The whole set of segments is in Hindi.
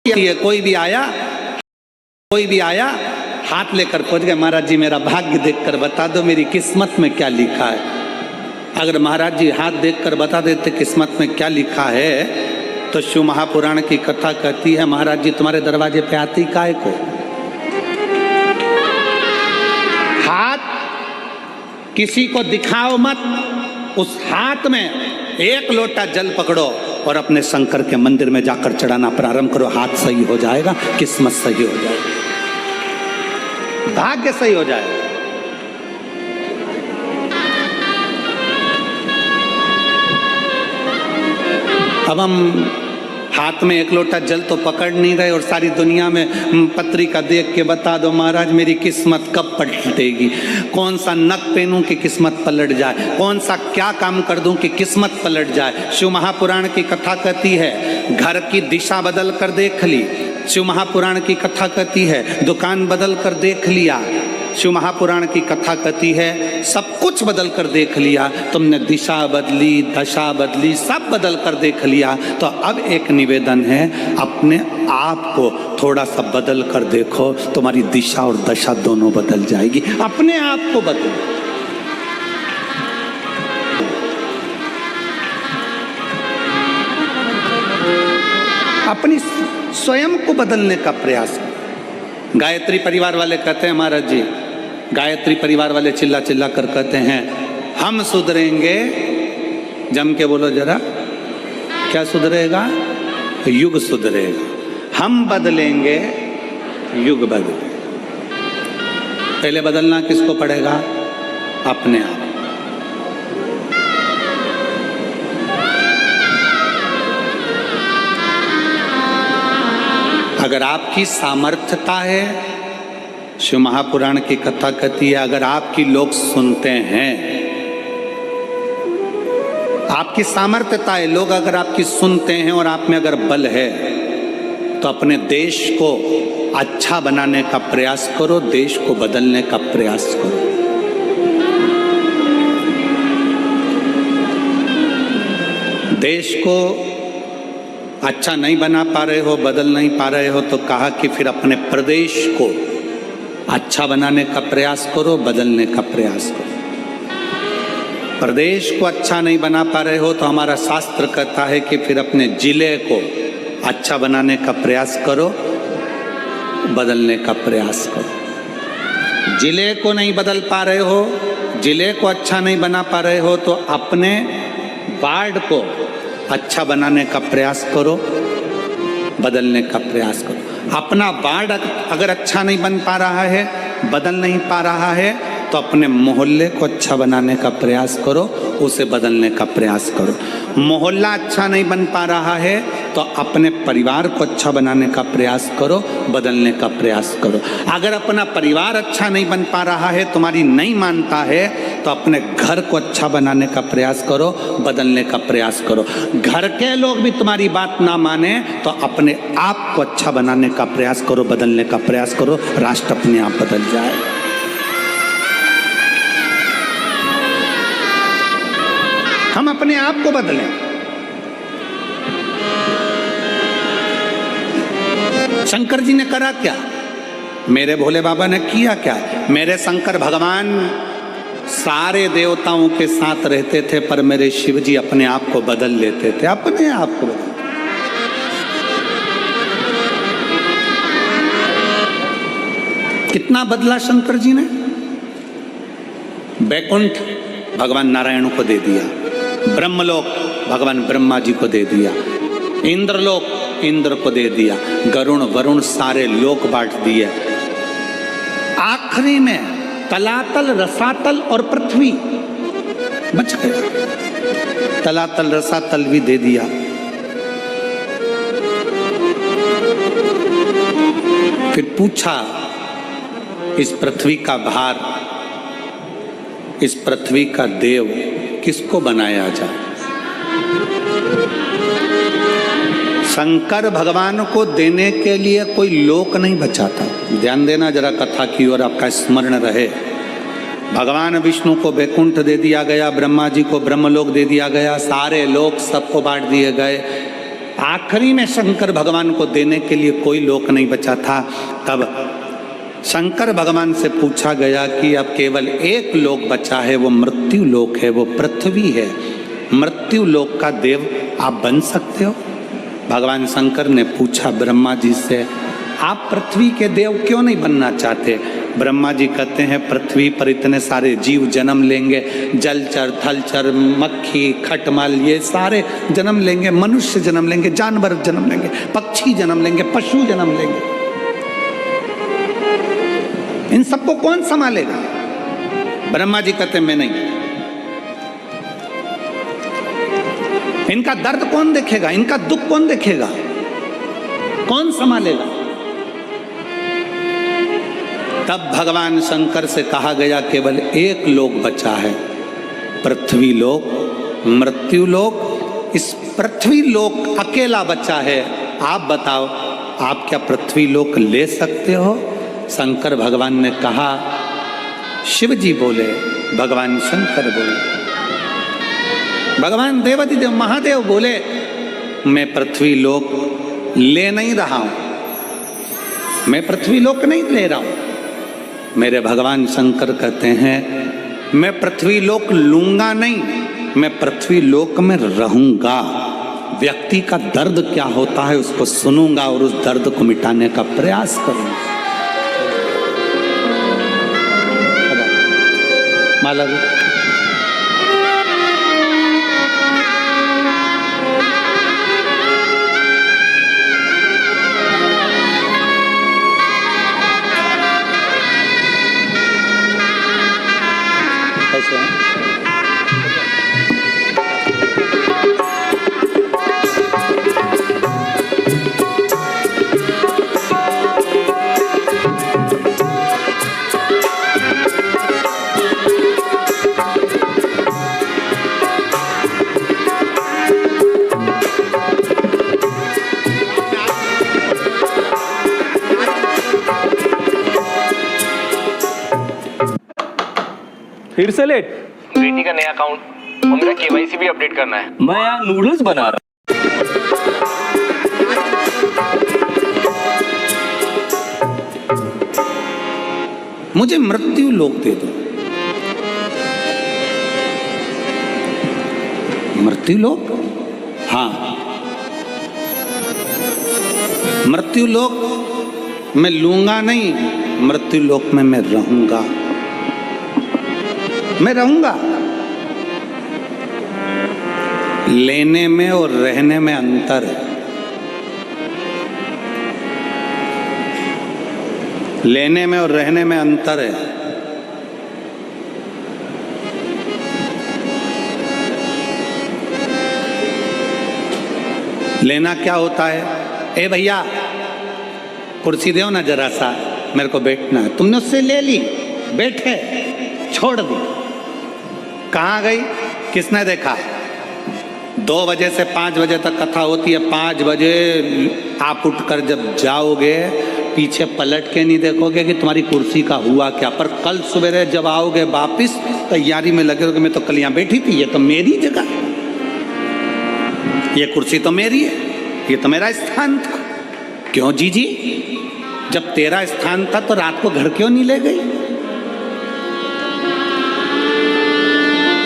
कोई भी आया हाथ लेकर पहुंच गए, महाराज जी मेरा भाग्य देखकर बता दो मेरी किस्मत में क्या लिखा है। अगर महाराज जी हाथ देखकर बता देते किस्मत में क्या लिखा है तो शिव महापुराण की कथा कहती है महाराज जी तुम्हारे दरवाजे पे आती काय को। हाथ किसी को दिखाओ मत, उस हाथ में एक लोटा जल पकड़ो और अपने शंकर के मंदिर में जाकर चढ़ाना प्रारंभ करो। हाथ सही हो जाएगा, किस्मत सही हो जाएगी, भाग्य सही हो जाएगा। अब हम हाथ में एक लोटा जल तो पकड़ नहीं रहे और सारी दुनिया में पत्रिका देख के बता दो महाराज मेरी किस्मत कब पलटेगी, कौन सा नक पहनूं कि किस्मत पलट जाए, कौन सा क्या काम कर दूं कि किस्मत पलट जाए। शिव महापुराण की कथा कहती है घर की दिशा बदल कर देख ली, शिव महापुराण की कथा कहती है दुकान बदल कर देख लिया, शिव महापुराण की कथा कहती है सब कुछ बदल कर देख लिया, तुमने दिशा बदली, दशा बदली, सब बदल कर देख लिया। तो अब एक निवेदन है अपने आप को थोड़ा सा बदल कर देखो, तुम्हारी दिशा और दशा दोनों बदल जाएगी। अपने आप को बदलो, अपनी स्वयं को बदलने का प्रयास। गायत्री परिवार वाले कहते हैं महाराज जी, गायत्री परिवार वाले चिल्ला चिल्ला कर कहते हैं हम सुधरेंगे, जम के बोलो जरा, क्या सुधरेगा? युग सुधरेगा। हम बदलेंगे, युग बदलेगा। पहले बदलना किसको पड़ेगा? अपने आप। अगर आपकी सामर्थ्यता है, शिव महापुराण की कथा कहती है अगर आपकी लोग सुनते हैं, आपकी सामर्थ्यता है, लोग अगर आपकी सुनते हैं और आप में अगर बल है तो अपने देश को अच्छा बनाने का प्रयास करो, देश को बदलने का प्रयास करो। देश को अच्छा नहीं बना पा रहे हो, बदल नहीं पा रहे हो तो कहा कि फिर अपने प्रदेश को अच्छा बनाने का प्रयास करो, बदलने का प्रयास करो। प्रदेश को अच्छा नहीं बना पा रहे हो तो हमारा शास्त्र कहता है कि फिर अपने जिले को अच्छा बनाने का प्रयास करो, बदलने का प्रयास करो। जिले को नहीं बदल पा रहे हो, जिले को अच्छा नहीं बना पा रहे हो तो अपने वार्ड को अच्छा बनाने का प्रयास करो, बदलने का प्रयास करो। अपना वार्ड अगर अच्छा नहीं बन पा रहा है, बदल नहीं पा रहा है तो अपने मोहल्ले को अच्छा बनाने का प्रयास करो, उसे बदलने का प्रयास करो। मोहल्ला अच्छा नहीं बन पा रहा है तो अपने परिवार को अच्छा बनाने का प्रयास करो, बदलने का प्रयास करो। अगर अपना परिवार अच्छा नहीं बन पा रहा है, तुम्हारी नहीं मानता है तो अपने घर को अच्छा बनाने का प्रयास करो, बदलने का प्रयास करो। घर के लोग भी तुम्हारी बात ना माने तो अपने आप को अच्छा बनाने का प्रयास करो, बदलने का प्रयास करो, राष्ट्र अपने आप बदल जाए। हम अपने आप को बदलें। शंकर जी ने करा क्या? मेरे भोले बाबा ने किया क्या? मेरे शंकर भगवान सारे देवताओं के साथ रहते थे पर मेरे शिव जी अपने आप को बदल लेते थे, अपने आप को बदल। कितना बदला शंकर जी ने? वैकुंठ भगवान नारायण को दे दिया, ब्रह्मलोक भगवान ब्रह्मा जी को दे दिया, इंद्रलोक इंद्र को दे दिया, गरुण वरुण सारे लोक बांट दिए। आखिरी में तलातल रसातल और पृथ्वी बच गया, तलातल रसातल भी दे दिया। फिर पूछा इस पृथ्वी का भार, इस पृथ्वी का देव किसको बनाया जाए? शंकर भगवान को देने के लिए कोई लोक नहीं बचा था। ध्यान देना जरा कथा की ओर, आपका स्मरण रहे। भगवान विष्णु को वैकुंठ दे दिया गया, ब्रह्मा जी को ब्रह्मलोक दे दिया गया, सारे लोक सबको बांट दिए गए। आखिरी में शंकर भगवान को देने के लिए कोई लोक नहीं बचा था। तब शंकर भगवान से पूछा गया कि अब केवल एक लोक बचा है, वो मृत्यु लोक है, वो पृथ्वी है। मृत्यु लोक का देव आप बन सकते हो? भगवान शंकर ने पूछा ब्रह्मा जी से, आप पृथ्वी के देव क्यों नहीं बनना चाहते? ब्रह्मा जी कहते हैं, पृथ्वी पर इतने सारे जीव जन्म लेंगे, जलचर, थलचर, मक्खी, खटमल, ये सारे जन्म लेंगे, मनुष्य जन्म लेंगे, जानवर जन्म लेंगे, पक्षी जन्म लेंगे, पशु जन्म लेंगे, इन सबको कौन संभालेगा? ब्रह्मा जी कहते मैं नहीं। इनका दर्द कौन देखेगा? इनका दुख कौन देखेगा? कौन संभालेगा? तब भगवान शंकर से कहा गया केवल एक लोक बचा है, पृथ्वी लोक, मृत्यु लोक। इस पृथ्वी लोक अकेला बचा है। आप बताओ, आप क्या पृथ्वी लोक ले सकते हो? शंकर भगवान ने कहा, शिव जी बोले, भगवान शंकर बोले, भगवान देवाधिदेव महादेव बोले, मैं पृथ्वी लोक ले नहीं रहा हूं, मैं पृथ्वी लोक नहीं ले रहा हूं। मेरे भगवान शंकर कहते हैं, मैं पृथ्वी लोक लूंगा नहीं, मैं पृथ्वी लोक में रहूंगा। व्यक्ति का दर्द क्या होता है उसको सुनूंगा और उस दर्द को मिटाने का प्रयास करूंगा। माला जी, कैसे हैं? फिर से लेट? बेटी का नया अकाउंट और मेरा केवाईसी भी अपडेट करना है। मैं यहाँ नूडल्स बना रहा हूं। मुझे मृत्यु लोक दे दो। मृत्यु लोक? हाँ, मृत्यु लोक मैं लूंगा नहीं, मृत्यु लोक में मैं रहूंगा, मैं रहूंगा। लेने में और रहने में अंतर है। लेने में और रहने में अंतर है। लेना क्या होता है? ए भैया कुर्सी दो ना जरा सा, मेरे को बैठना है। तुमने उससे ले ली, बैठे, छोड़ दी, कहाँ गई? किसने देखा? 2 बजे से 5 बजे तक कथा होती है। 5 बजे आप उठकर जब जाओगे, पीछे पलट के नहीं देखोगे कि तुम्हारी कुर्सी का हुआ क्या। पर कल सवेरे जब आओगे वापिस, तैयारी में लगे हो कि मैं तो कल यहाँ बैठी थी, ये तो मेरी जगह, ये कुर्सी तो मेरी है, ये तो मेरा स्थान था। क्यों जीजी? जब तेरा स्थान था तो रात को घर क्यों नहीं ले गई?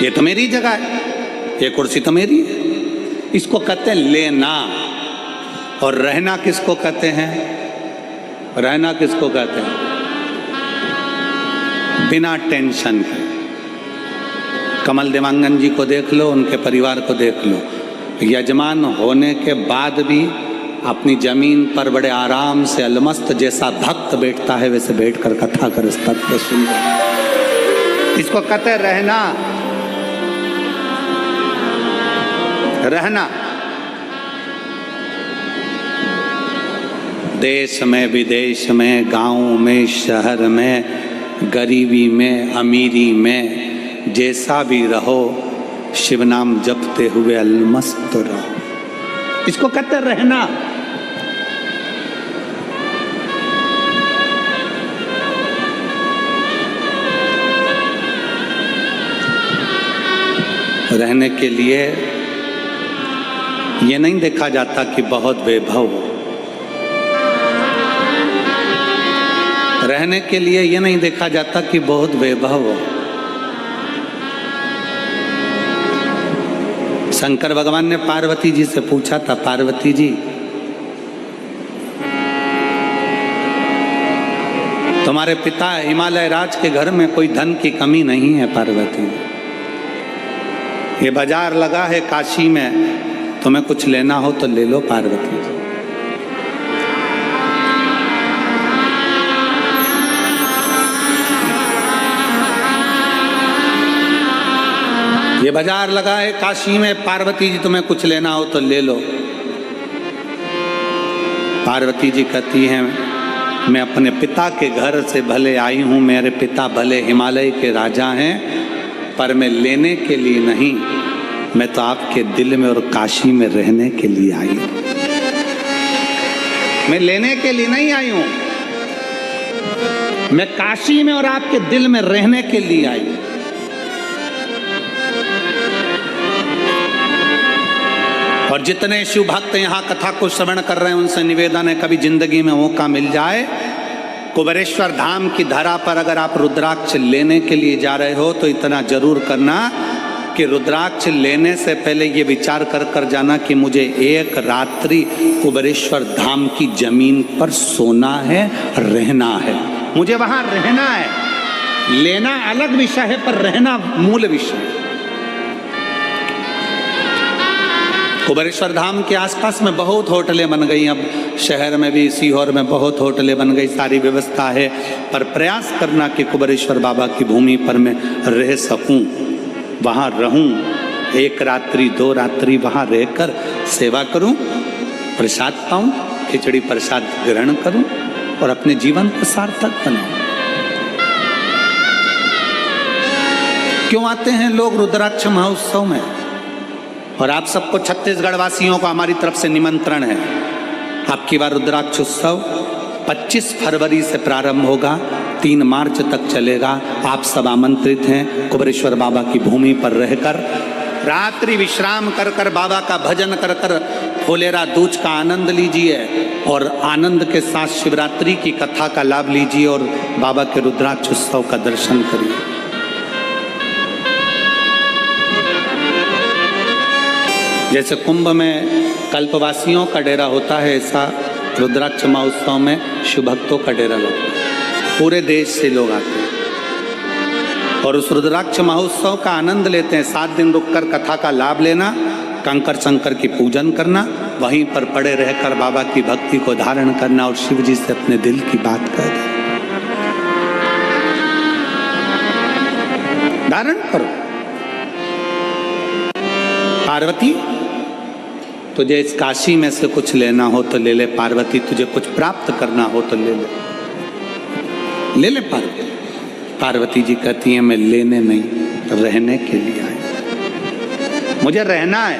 ये तो मेरी जगह है, ये कुर्सी तो मेरी है। इसको कहते हैं लेना। और रहना किसको कहते हैं? रहना किसको कहते हैं? बिना टेंशन के। कमल देवांगन जी को देख लो, उनके परिवार को देख लो, यजमान होने के बाद भी अपनी जमीन पर बड़े आराम से अलमस्त जैसा भक्त बैठता है, वैसे बैठकर कथा कर तत्व सुन। इसको कहते हैं रहना। रहना। देश में, विदेश में, गांव में, शहर में, गरीबी में, अमीरी में, जैसा भी रहो, शिव नाम जपते हुए अलमस्त रहो। इसको कहते रहना। रहने के लिए ये नहीं देखा जाता कि बहुत वैभव हो, रहने के लिए ये नहीं देखा जाता कि बहुत वैभव हो। शंकर भगवान ने पार्वती जी से पूछा था, पार्वती जी तुम्हारे पिता हिमालय राज के घर में कोई धन की कमी नहीं है पार्वती, ये बाजार लगा है काशी में, तुम्हें कुछ लेना हो तो ले लो पार्वती जी। ये बाजार लगा है काशी में, पार्वती जी तुम्हें कुछ लेना हो तो ले लो। पार्वती जी कहती हैं मैं अपने पिता के घर से भले आई हूँ, मेरे पिता भले हिमालय के राजा हैं, पर मैं लेने के लिए नहीं, मैं तो आपके दिल में और काशी में रहने के लिए आई हूँ। मैं लेने के लिए नहीं आई हूँ, मैं काशी में और आपके दिल में रहने के लिए आई हूँ। और जितने शिव भक्त यहाँ कथा को श्रवण कर रहे हैं उनसे निवेदन है, कभी जिंदगी में मौका मिल जाए, कुबेरेश्वर धाम की धरा पर अगर आप रुद्राक्ष लेने के लिए जा रहे हो तो इतना जरूर करना कि रुद्राक्ष लेने से पहले ये विचार कर जाना कि मुझे एक रात्रि कुबेरेश्वर धाम की जमीन पर सोना है, रहना है, मुझे वहां रहना है। लेना अलग विषय है पर रहना मूल विषय है। कुबेरेश्वर धाम के आसपास में बहुत होटलें बन गई, अब शहर में भी सीहोर में बहुत होटलें बन गई, सारी व्यवस्था है, पर प्रयास करना कि कुबेरेश्वर बाबा की भूमि पर मैं रह सकूं, वहाँ रहूं, एक रात्रि 2 रात्रि वहाँ रहकर सेवा करूं, प्रसाद पाऊं, खिचड़ी प्रसाद ग्रहण करूं और अपने जीवन को सार्थक बनाऊं। क्यों आते हैं लोग रुद्राक्ष महोत्सव में? और आप सबको छत्तीसगढ़ वासियों को हमारी तरफ से निमंत्रण है। आपकी बार रुद्राक्ष उत्सव 25 फरवरी से प्रारंभ होगा, 3 मार्च तक चलेगा। आप सब आमंत्रित हैं। कुबेरेश्वर बाबा की भूमि पर रहकर रात्रि विश्राम कर कर बाबा का भजन कर कर फुलेरा दूज का आनंद लीजिए और आनंद के साथ शिवरात्रि की कथा का लाभ लीजिए और बाबा के रुद्राक्ष उत्सव का दर्शन करिए। जैसे कुंभ में कल्पवासियों का डेरा होता है, ऐसा रुद्राक्ष महोत्सव में शिव भक्तों का डेरा लगता है। पूरे देश से लोग आते हैं और उस रुद्राक्ष महोत्सव का आनंद लेते हैं। 7 दिन रुककर कथा का लाभ लेना, कंकर शंकर की पूजन करना, वहीं पर पड़े रहकर बाबा की भक्ति को धारण करना और शिव जी से अपने दिल की बात कहना। धारण करो। पार्वती तुझे इस काशी में से कुछ लेना हो तो ले ले, पार्वती तुझे कुछ प्राप्त करना हो तो ले ले, ले ले पार्वती। पार्वती जी कहती हैं मैं लेने नहीं, रहने के लिए आई, मुझे रहना है।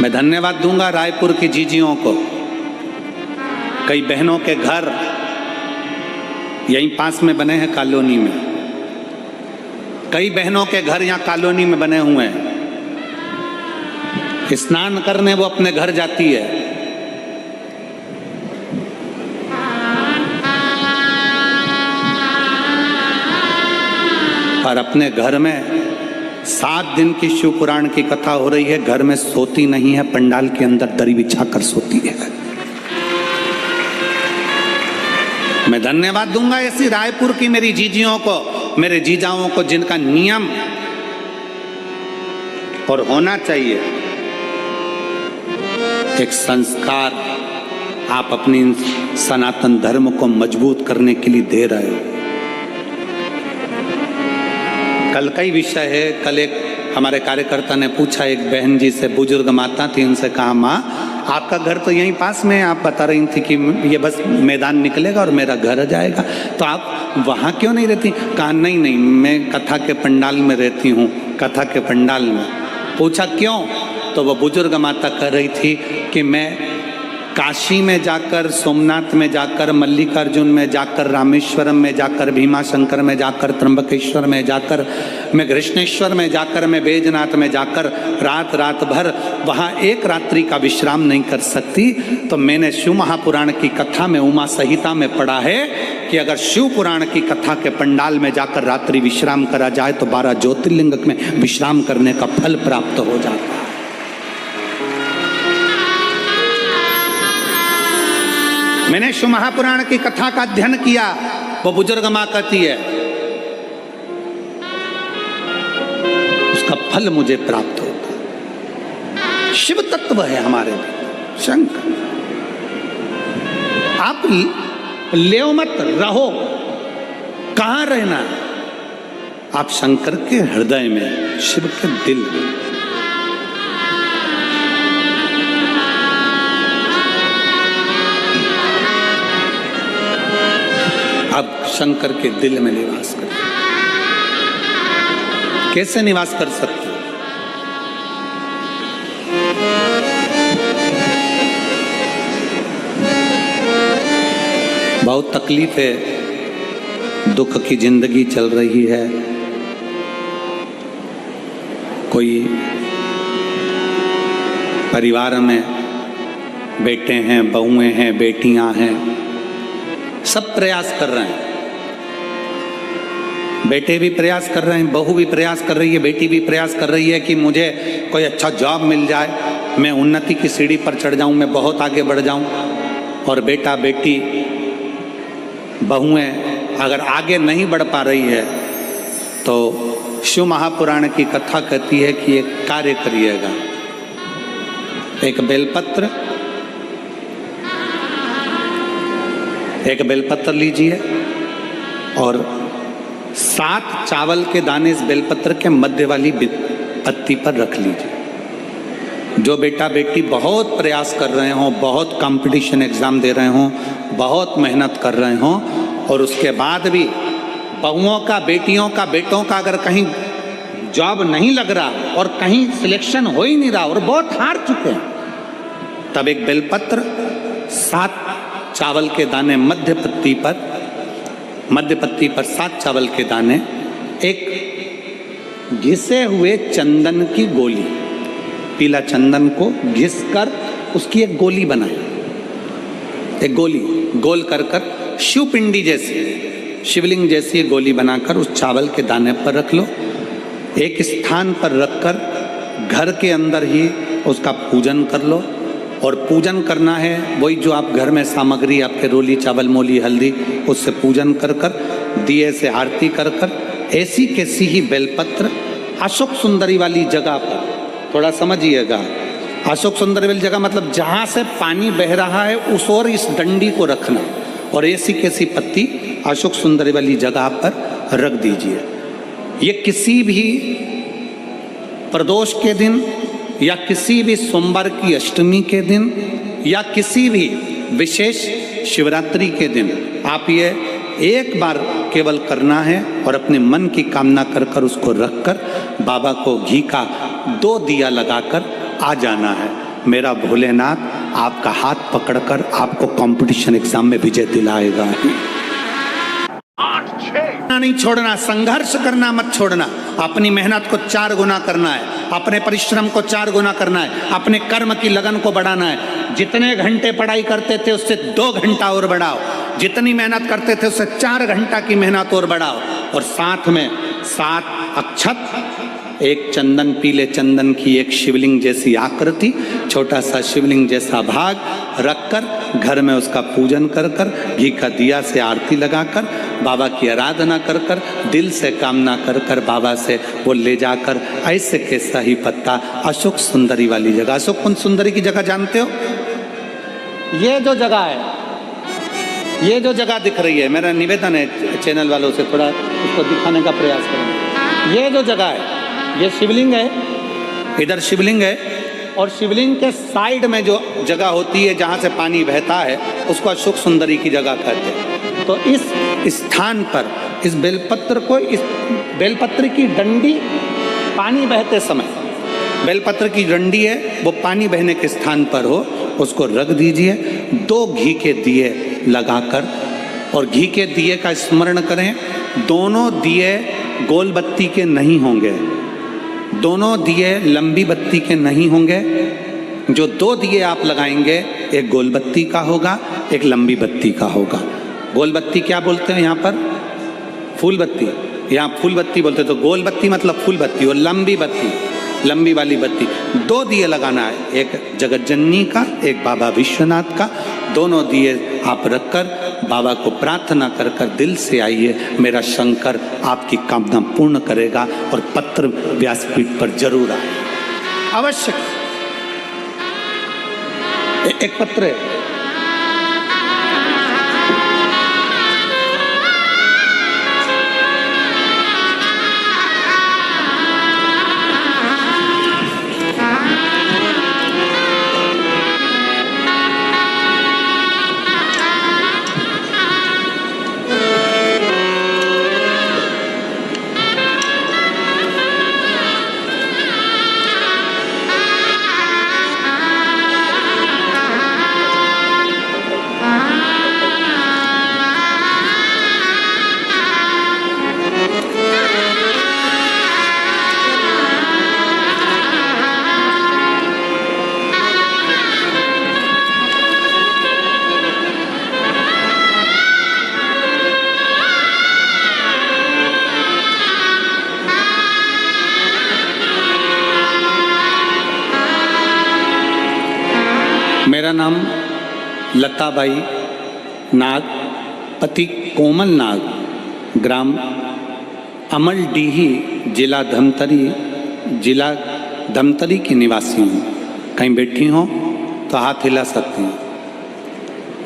मैं धन्यवाद दूंगा रायपुर की जीजियों को। कई बहनों के घर यहीं पास में बने हैं कॉलोनी में, कई बहनों के घर यहाँ कॉलोनी में बने हुए हैं। स्नान करने वो अपने घर जाती है, और अपने घर में 7 दिन की शिव पुराण की कथा हो रही है, घर में सोती नहीं है, पंडाल के अंदर दरी बिछाकर सोती है। मैं धन्यवाद दूंगा ऐसी रायपुर की मेरी जीजियों को, मेरे जीजाओं को, जिनका नियम और होना चाहिए एक संस्कार आप अपनी सनातन धर्म को मजबूत करने के लिए दे रहे हो। कल कई विषय है। कल एक हमारे कार्यकर्ता ने पूछा, एक बहन जी से, बुजुर्ग माता थी, उनसे कहा माँ आपका घर तो यहीं पास में है, आप बता रही थी कि ये बस मैदान निकलेगा और मेरा घर जाएगा, तो आप वहाँ क्यों नहीं रहती? कहा नहीं नहीं, मैं कथा के पंडाल में रहती हूँ, कथा के पंडाल में। पूछा क्यों? तो वो बुजुर्ग माता कह रही थी कि मैं काशी में जाकर, सोमनाथ में जाकर, मल्लिकार्जुन में जाकर, रामेश्वरम में जाकर, भीमाशंकर में जाकर, त्र्यंबकेश्वर में जाकर, मैं कृष्णेश्वर में जाकर, मैं बैजनाथ में जाकर रात रात भर वहाँ एक रात्रि का विश्राम नहीं कर सकती। तो मैंने शिव महापुराण की कथा में, उमा संहिता में पढ़ा है कि अगर शिव पुराण की कथा के पंडाल में जाकर रात्रि विश्राम करा जाए तो 12 ज्योतिर्लिंग में विश्राम करने का फल प्राप्त हो जाता है। मैंने शिव महापुराण की कथा का अध्ययन किया, वो बुजुर्ग मां कहती है उसका फल मुझे प्राप्त होता। शिव तत्व है हमारे में, शंकर। आप लेओ मत, रहो। कहां रहना? आप शंकर के हृदय में, शिव के दिल में। अब शंकर के दिल में निवास कर। कैसे निवास कर सकते? बहुत तकलीफ है, दुख की जिंदगी चल रही है। कोई परिवार में बेटे हैं, बहुएं हैं, बेटियां हैं, सब प्रयास कर रहे हैं। बेटे भी प्रयास कर रहे हैं, बहू भी प्रयास कर रही है, बेटी भी प्रयास कर रही है कि मुझे कोई अच्छा जॉब मिल जाए, मैं उन्नति की सीढ़ी पर चढ़ जाऊं, मैं बहुत आगे बढ़ जाऊं। और बेटा बेटी बहुएं अगर आगे नहीं बढ़ पा रही है तो शिव महापुराण की कथा कहती है कि एक कार्य करिएगा। एक बेलपत्र लीजिए और 7 चावल के दाने इस बेलपत्र के मध्य वाली पत्ती पर रख लीजिए। जो बेटा बेटी बहुत प्रयास कर रहे हों, बहुत कंपटीशन एग्जाम दे रहे हों, बहुत मेहनत कर रहे हों, और उसके बाद भी बहुओं का, बेटियों का, बेटों का अगर कहीं जॉब नहीं लग रहा और कहीं सिलेक्शन हो ही नहीं रहा और बहुत हार चुके हैं, तब एक बेलपत्र 7 चावल के दाने मध्य पत्ती पर 7 चावल के दाने, एक घिसे हुए चंदन की गोली, पीला चंदन को घिस कर उसकी एक गोली बनाए। एक गोली गोल कर शिवपिंडी जैसी, शिवलिंग जैसी गोली बनाकर उस चावल के दाने पर रख लो। एक स्थान पर रखकर घर के अंदर ही उसका पूजन कर लो। और पूजन करना है वही जो आप घर में सामग्री, आपके रोली, चावल, मोली, हल्दी, उससे पूजन कर दिए से आरती कर ऐसी कैसी ही बेलपत्र अशोक सुंदरी वाली जगह पर, थोड़ा समझिएगा, अशोक सुंदरी वाली जगह मतलब जहाँ से पानी बह रहा है उस ओर इस डंडी को रखना, और ऐसी कैसी पत्ती अशोक सुंदरी वाली जगह पर रख दीजिए। ये किसी भी प्रदोष के दिन या किसी भी सोमवार की अष्टमी के दिन या किसी भी विशेष शिवरात्रि के दिन आप ये एक बार केवल करना है और अपने मन की कामना कर उसको रखकर बाबा को घी का 2 दिया लगाकर आ जाना है। मेरा भोलेनाथ आपका हाथ पकड़कर आपको कंपटीशन एग्जाम में विजय दिलाएगा। नहीं छोड़ना, संघर्ष करना मत छोड़ना, अपनी मेहनत को 4 गुना करना है, अपने परिश्रम को 4 गुना करना है, अपने कर्म की लगन को बढ़ाना है। जितने घंटे पढ़ाई करते थे उससे 2 घंटा और बढ़ाओ, जितनी मेहनत करते थे उससे 4 घंटा की मेहनत और बढ़ाओ, और साथ में 7 अक्षत, एक चंदन, पीले चंदन की एक शिवलिंग जैसी आकृति, छोटा सा शिवलिंग जैसा भाग रखकर घर में उसका पूजन कर घी का दिया से आरती लगाकर बाबा की आराधना कर दिल से कामना कर बाबा से वो ले जाकर ऐसे कैसा ही पत्ता अशोक सुंदरी वाली जगह, अशोक कुंज सुंदरी की जगह जानते हो? ये जो जगह है, ये जो जगह दिख रही है, मेरा निवेदन है चैनल वालों से थोड़ा उसको दिखाने का प्रयास करें। ये जो जगह है, ये शिवलिंग है, इधर शिवलिंग है, और शिवलिंग के साइड में जो जगह होती है जहाँ से पानी बहता है उसको अशोक सुंदरी की जगह कहते हैं। तो इस स्थान पर इस बेलपत्र को, इस बेलपत्र की डंडी पानी बहते समय बेलपत्र की डंडी है वो पानी बहने के स्थान पर हो, उसको रख दीजिए। 2 घी के दिए लगाकर, और घी के दिए का स्मरण करें। दोनों दिए गोल बत्ती के नहीं होंगे, दोनों दिए लंबी बत्ती के नहीं होंगे। जो 2 दिए आप लगाएंगे, एक गोल बत्ती का होगा, एक लंबी बत्ती का होगा। गोल बत्ती क्या बोलते हैं यहाँ पर? फूल बत्ती। यहाँ फूल बत्ती बोलते, तो गोल बत्ती मतलब फूल बत्ती, और लंबी बत्ती लंबी वाली बत्ती। 2 दिए लगाना है, एक जगत जननी का, एक बाबा विश्वनाथ का। दोनों दिए आप रखकर बाबा को प्रार्थना कर कर दिल से आइए, मेरा शंकर आपकी कामना पूर्ण करेगा। और पत्र व्यासपीठ पर जरूर आए, अवश्य। एक पत्र है, मेरा नाम लताबाई नाग, पति कोमल नाग, ग्राम अमलडीही, जिला धमतरी की निवासी हूँ। कहीं बैठी हो तो हाथ हिला सकती हूँ।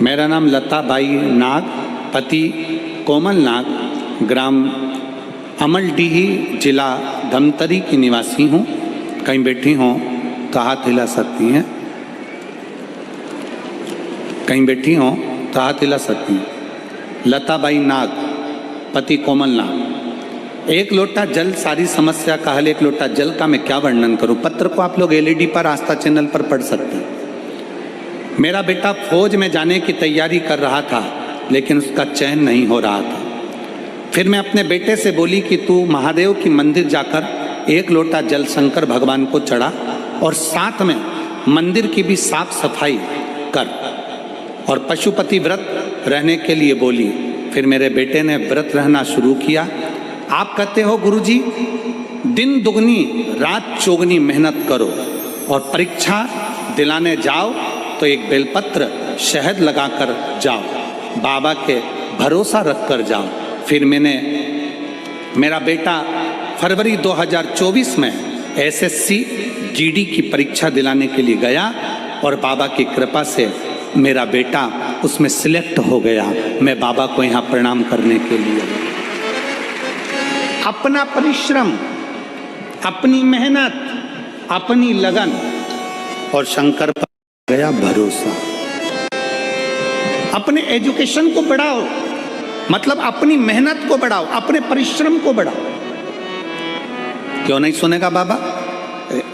मेरा नाम लताबाई नाग, पति कोमल नाग, ग्राम अमलडीही, जिला धमतरी की निवासी हूँ। कहीं बैठी हो तो हाथ हिला सकती हैं। कहीं बैठी हो तो हाथ हिला सकती हैं। लताबाई नाग, पति कोमल नाग। 1 लोटा जल सारी समस्या का हल। 1 लोटा जल का मैं क्या वर्णन करूं। पत्र को आप लोग LED पर, आस्था चैनल पर पढ़ सकते हैं। मेरा बेटा फौज में जाने की तैयारी कर रहा था, लेकिन उसका चयन नहीं हो रहा था। फिर मैं अपने बेटे से बोली कि तू महादेव की मंदिर जाकर 1 लोटा जल शंकर भगवान को चढ़ा, और साथ में मंदिर की भी साफ सफाई कर, और पशुपति व्रत रहने के लिए बोली। फिर मेरे बेटे ने व्रत रहना शुरू किया। आप कहते हो गुरुजी, दिन दुगनी रात चौगनी मेहनत करो, और परीक्षा दिलाने जाओ तो एक बेलपत्र शहद लगाकर जाओ, बाबा के भरोसा रख कर जाओ। फिर मेरा बेटा फरवरी 2024 में SSC GD की परीक्षा दिलाने के लिए गया, और बाबा की कृपा से मेरा बेटा उसमें सिलेक्ट हो गया। मैं बाबा को यहाँ प्रणाम करने के लिए, अपना परिश्रम, अपनी मेहनत, अपनी लगन, और शंकर पर गया भरोसा। अपने एजुकेशन को बढ़ाओ, मतलब अपनी मेहनत को बढ़ाओ, अपने परिश्रम को बढ़ाओ। क्यों नहीं सुनेगा बाबा?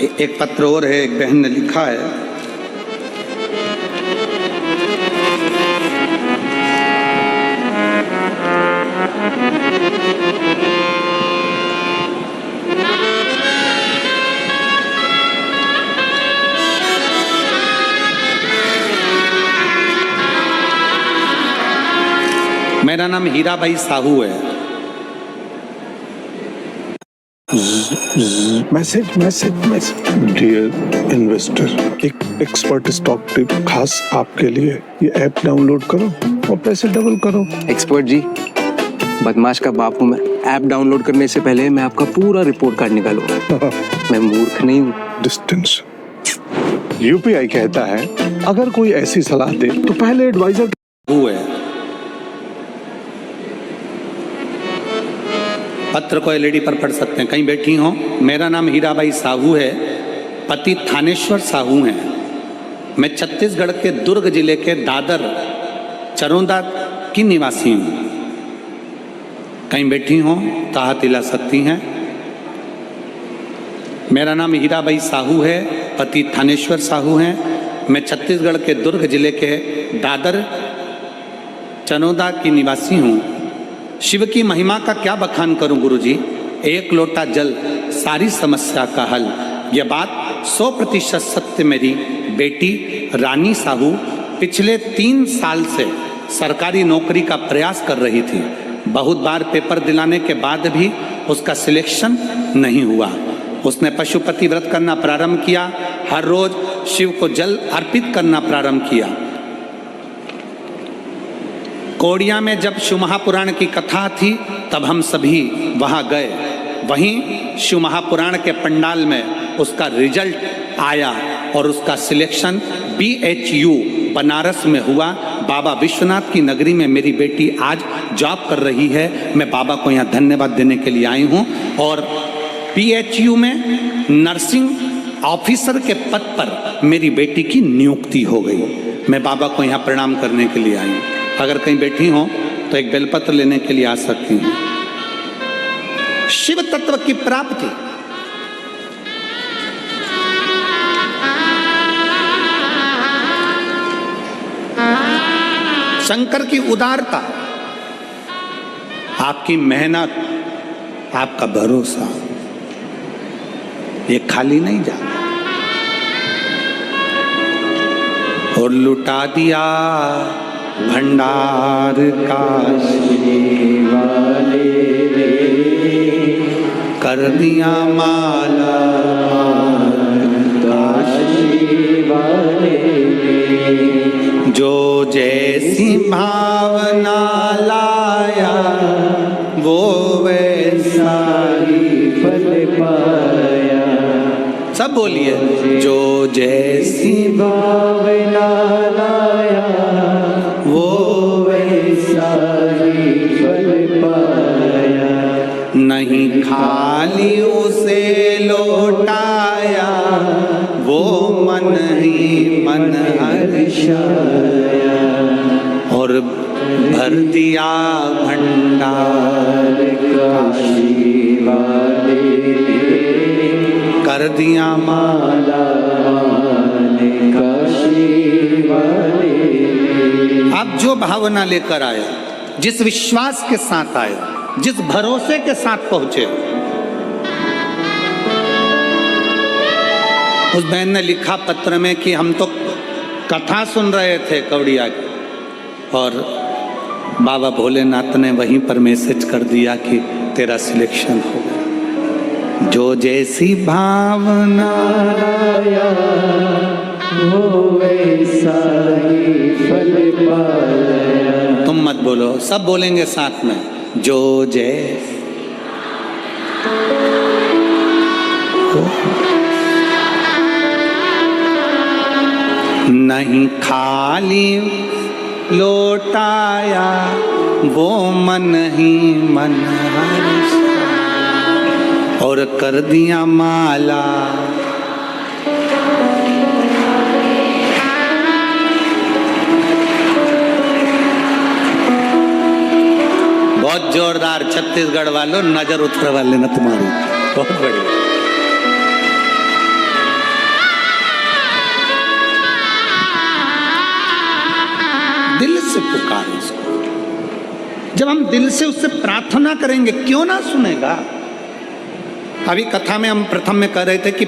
एक पत्र और है, एक बहन ने लिखा है, मेरा नाम हीराबाई साहू है। मैसेज डियर इन्वेस्टर, एक एक्सपर्ट स्टॉक टिप खास आपके लिए। ये ऐप डाउनलोड करो और पैसे डबल करो। एक्सपर्ट जी, बदमाश का बाप हूँ मैं। ऐप डाउनलोड करने से पहले मैं आपका पूरा रिपोर्ट कार्ड निकालूंगा। मैं मूर्ख नहीं हूँ। डिस्टेंस UPI कहता है, अगर कोई ऐसी सलाह दे तो पहले एडवाइजर है। पत्र को LED पर पढ़ सकते हैं, कहीं बैठी हो। मेरा नाम हीराबाई साहू है, पति थानेश्वर साहू हैं। मैं छत्तीसगढ़ के दुर्ग जिले के दादर चरोदा की निवासी हूँ। कहीं बैठी हो तो हाथ हिला सकती हैं। मेरा नाम हीराबाई साहू है, पति थानेश्वर साहू हैं। मैं छत्तीसगढ़ के दुर्ग जिले के दादर चनौदा की निवासी हूँ। शिव की महिमा का क्या बखान करूं गुरुजी। एक लोटा जल सारी समस्या का हल, यह बात 100% सत्य। मेरी बेटी रानी साहू पिछले 3 साल से सरकारी नौकरी का प्रयास कर रही थी। बहुत बार पेपर दिलाने के बाद भी उसका सिलेक्शन नहीं हुआ। उसने पशुपति व्रत करना प्रारंभ किया, हर रोज शिव को जल अर्पित करना प्रारंभ किया। कोड़िया में जब शिव महापुराण की कथा थी तब हम सभी वहाँ गए। वहीं शिव महापुराण के पंडाल में उसका रिजल्ट आया और उसका सिलेक्शन BHU बनारस में हुआ। बाबा विश्वनाथ की नगरी में मेरी बेटी आज जॉब कर रही है। मैं बाबा को यहाँ धन्यवाद देने के लिए आई हूँ। और BHU में नर्सिंग ऑफिसर के पद पर मेरी बेटी की नियुक्ति हो गई। मैं बाबा को यहाँ प्रणाम करने के लिए आई हूँ। अगर कहीं बैठी हो तो एक बेलपत्र लेने के लिए आ सकती हूँ। शिव तत्व की प्राप्ति, शंकर की उदारता, आपकी मेहनत, आपका भरोसा, ये खाली नहीं जाता। और लुटा दिया भंडार काशी वाले, कर दिया माला काशी वाले, जो जैसी भावना लाया वो वैसा ही फल पाया। सब बोलिए, जो जैसी भावना लाया वो वैसा ही फल पाया। नहीं खाली उसे लौटाया वो मन ही मन हर्षाया। और भर दिया भंडार काशी वाले, कर दिया माला काशी वाले। आप जो भावना लेकर आए, जिस विश्वास के साथ आए, जिस भरोसे के साथ पहुंचे। उस बहन ने लिखा पत्र में कि हम तो कथा सुन रहे थे कवड़िया की, और बाबा भोलेनाथ ने वहीं पर मैसेज कर दिया कि तेरा सिलेक्शन हो गया। जो जैसी भावना लाया वो वैसा ही फल पाया। तुम मत बोलो, सब बोलेंगे साथ में, जो जैसी। नहीं खाली लौटाया वो मन ही मन हर्षाया। और कर दिया माला बहुत जोरदार। छत्तीसगढ़ वालों, नजर उतर वाले ना तुम्हारी, बहुत बढ़िया। दिल से पुकारो उसको। जब हम दिल से उससे प्रार्थना करेंगे, क्यों ना सुनेगा। अभी कथा में हम प्रथम में कह रहे थे कि